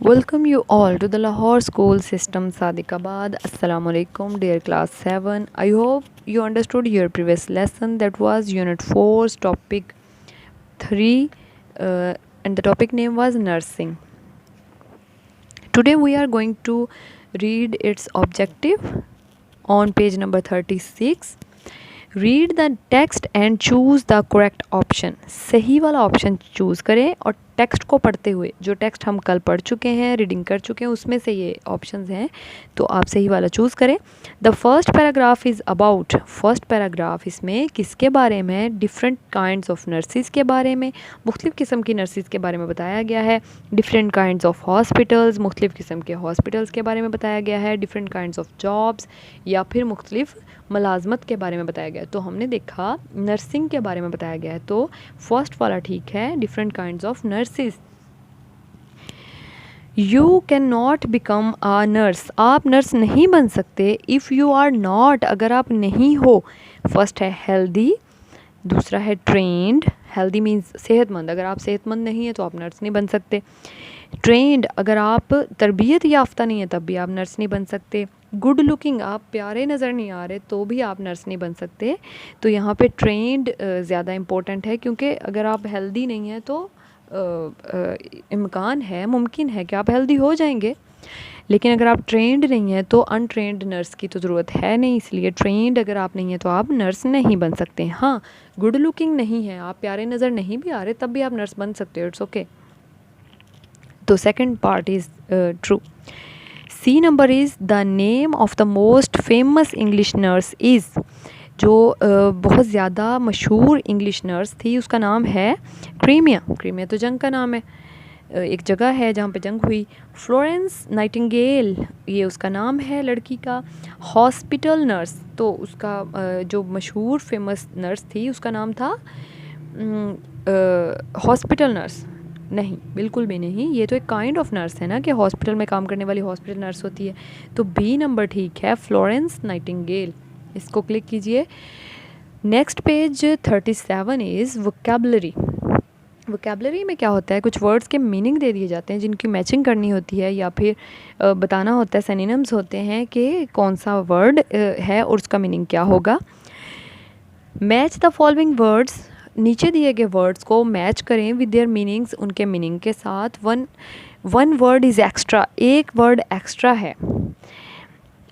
Welcome you all to the Lahore School System Sadiqabad. Assalamu alaikum dear class 7. I hope you understood your previous lesson, that was unit 4's topic 3 and the topic name was nursing. Today we are going to read its objective on page number 36. Read the text and choose the correct option. सही वाला option choose करें और text को पढ़ते हुए, जो text हम कल पढ़ चुके हैं, रीडिंग कर चुके हैं, उसमें से ये ऑप्शंस हैं, तो आप सही वाला चूज़ करें. The first paragraph is about, first paragraph इसमें किसके बारे में, डिफरेंट काइंड्स ऑफ नर्सिस के बारे में, मुख्तलिफ़ किस्म की नर्सिस के बारे में बताया गया है. डिफरेंट काइंड्स ऑफ हॉस्पिटल्स, मुख्तलिफ़ किस्म के हॉस्पिटल्स के बारे में बताया गया है. डिफरेंट काइंड्स ऑफ जॉब्स या फिर मुख्तलिफ़ मुलाजमत के बारे में बताया गया है. तो हमने देखा नर्सिंग के बारे में बताया गया है, तो फर्स्ट वाला ठीक है, different kinds of nurses. You can not become a nurse, आप नर्स नहीं बन सकते. इफ़ यू आर नॉट, अगर आप नहीं हो. फर्स्ट है हेल्दी, दूसरा है ट्रेंड. हेल्दी मीन्स सेहतमंद, अगर आप सेहतमंद नहीं है तो आप नर्स नहीं बन सकते. ट्रेंड, अगर आप तरबियत याफ्ता नहीं है तब भी आप नर्स नहीं बन सकते. गुड लुकिंग, आप प्यारे नज़र नहीं आ रहे तो भी आप नर्स नहीं बन सकते. तो यहाँ पे ट्रेंड ज़्यादा इम्पोर्टेंट है, क्योंकि अगर आप हेल्दी नहीं हैं तो इम्कान है, मुमकिन है कि आप हेल्दी हो जाएंगे, लेकिन अगर आप ट्रेंड नहीं हैं तो अनट्रेंड नर्स की तो ज़रूरत है नहीं. इसलिए ट्रेंड अगर आप नहीं हैं तो आप नर्स नहीं बन सकते. हाँ, गुड लुकिंग नहीं है, आप प्यारे नज़र नहीं भी आ रहे तब भी आप नर्स बन सकते हो, इट्स ओके. तो second part is true. C number is the name of the most famous English nurse is, जो बहुत ज़्यादा मशहूर इंग्लिश नर्स थी उसका नाम है क्रीमिया. क्रीमिया तो जंग का नाम है, एक जगह है जहाँ पे जंग हुई. फ्लोरेंस नाइटिंगेल, ये उसका नाम है लड़की का. हॉस्पिटल नर्स, तो उसका जो मशहूर फेमस नर्स थी उसका नाम था हॉस्पिटल नर्स. नहीं, बिल्कुल भी नहीं, ये तो एक काइंड ऑफ नर्स है ना, कि हॉस्पिटल में काम करने वाली हॉस्पिटल नर्स होती है. तो बी नंबर ठीक है, फ्लोरेंस नाइटिंगेल. इसको क्लिक कीजिए. Next page 37 is vocabulary. Vocabulary में क्या होता है, कुछ वर्ड्स के मीनिंग दे दिए जाते हैं जिनकी मैचिंग करनी होती है, या फिर बताना होता है, सिनोनिम्स होते हैं कि कौन सा वर्ड है और उसका मीनिंग क्या होगा. मैच द फॉलोइंग वर्ड्स, नीचे दिए गए वर्ड्स को मैच करें विद देयर मीनिंग्स, उनके मीनिंग के साथ. वन वर्ड इज़ एक्स्ट्रा, एक वर्ड एक्स्ट्रा है.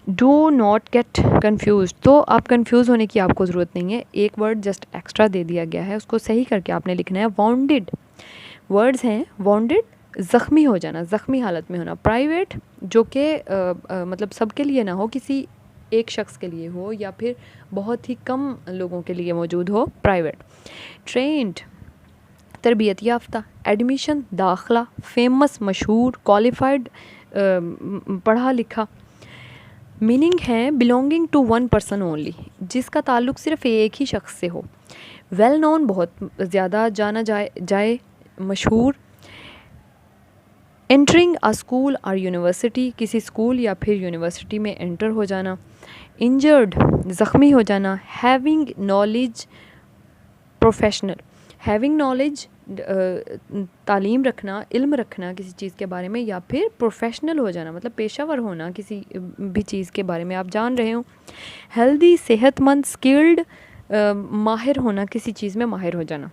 डू नॉट गेट कन्फ्यूज, तो आप कन्फ्यूज़ होने की आपको ज़रूरत नहीं है, एक वर्ड जस्ट एक्स्ट्रा दे दिया गया है, उसको सही करके आपने लिखना है. वाउंडेड, वर्ड्स हैं वाउंडेड, ज़ख्मी हो जाना, ज़ख्मी हालत में होना. प्राइवेट, जो कि मतलब सबके लिए ना हो, किसी एक शख्स के लिए हो या फिर बहुत ही कम लोगों के लिए मौजूद हो, प्राइवेट. ट्रेंड, तरबियत याफ्ता. एडमिशन, दाखला. फेमस, मशहूर. क्वालिफाइड, पढ़ा लिखा. मीनिंग है belonging to one person only, जिसका ताल्लुक़ सिर्फ एक ही शख्स से हो. वेल नोन, बहुत ज़्यादा जाना जाए, मशहूर. एंटरिंग अ स्कूल और यूनिवर्सिटी, किसी स्कूल या फिर यूनिवर्सिटी में एंटर हो जाना. इंजर्ड, ज़ख्मी हो जाना. Having knowledge, professional. Having knowledge, तालीम रखना, इल्म रखना किसी चीज़ के बारे में, या फिर प्रोफेशनल हो जाना, मतलब पेशावर होना किसी भी चीज़ के बारे में आप जान रहे हो. हेल्दी, सेहतमंद. स्किल्ड, माहिर होना, किसी चीज़ में माहिर हो जाना.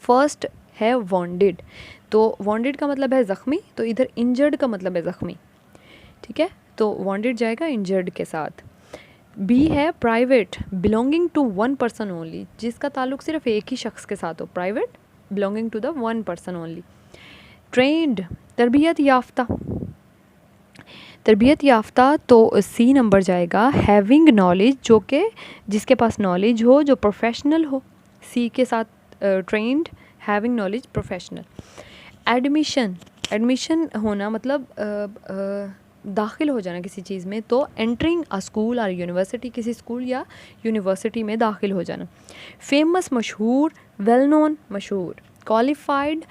फर्स्ट है वॉन्डेड, तो वॉन्डेड का मतलब है ज़ख्मी, तो इधर इंजर्ड का मतलब है ज़ख्मी, ठीक है, तो वॉन्डेड जाएगा इंजर्ड के साथ. बी है private, belonging to one person only, जिसका ताल्लुक़ सिर्फ एक ही शख्स के साथ हो. Private, belonging to the one person only. Trained, तरबियत याफ्ता. तरबियत याफ्ता, तो सी नंबर जाएगा. हैविंग नॉलेज, जो कि जिसके पास नॉलेज हो, जो प्रोफेशनल हो, सी के साथ trend, having knowledge, professional. Admission, admission होना मतलब दाखिल हो जाना किसी चीज़ में, तो एंटरिंग अ स्कूल और यूनिवर्सिटी, किसी स्कूल या यूनिवर्सिटी में दाखिल हो जाना. फेमस, मशहूर. वेल नोन, मशहूर. क्वालिफाइड,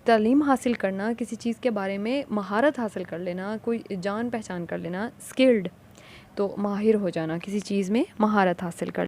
तालीम हासिल करना, किसी चीज़ के बारे में महारत हासिल कर लेना, कोई जान पहचान कर लेना. स्किल्ड, तो माहिर हो जाना, किसी चीज़ में महारत हासिल कर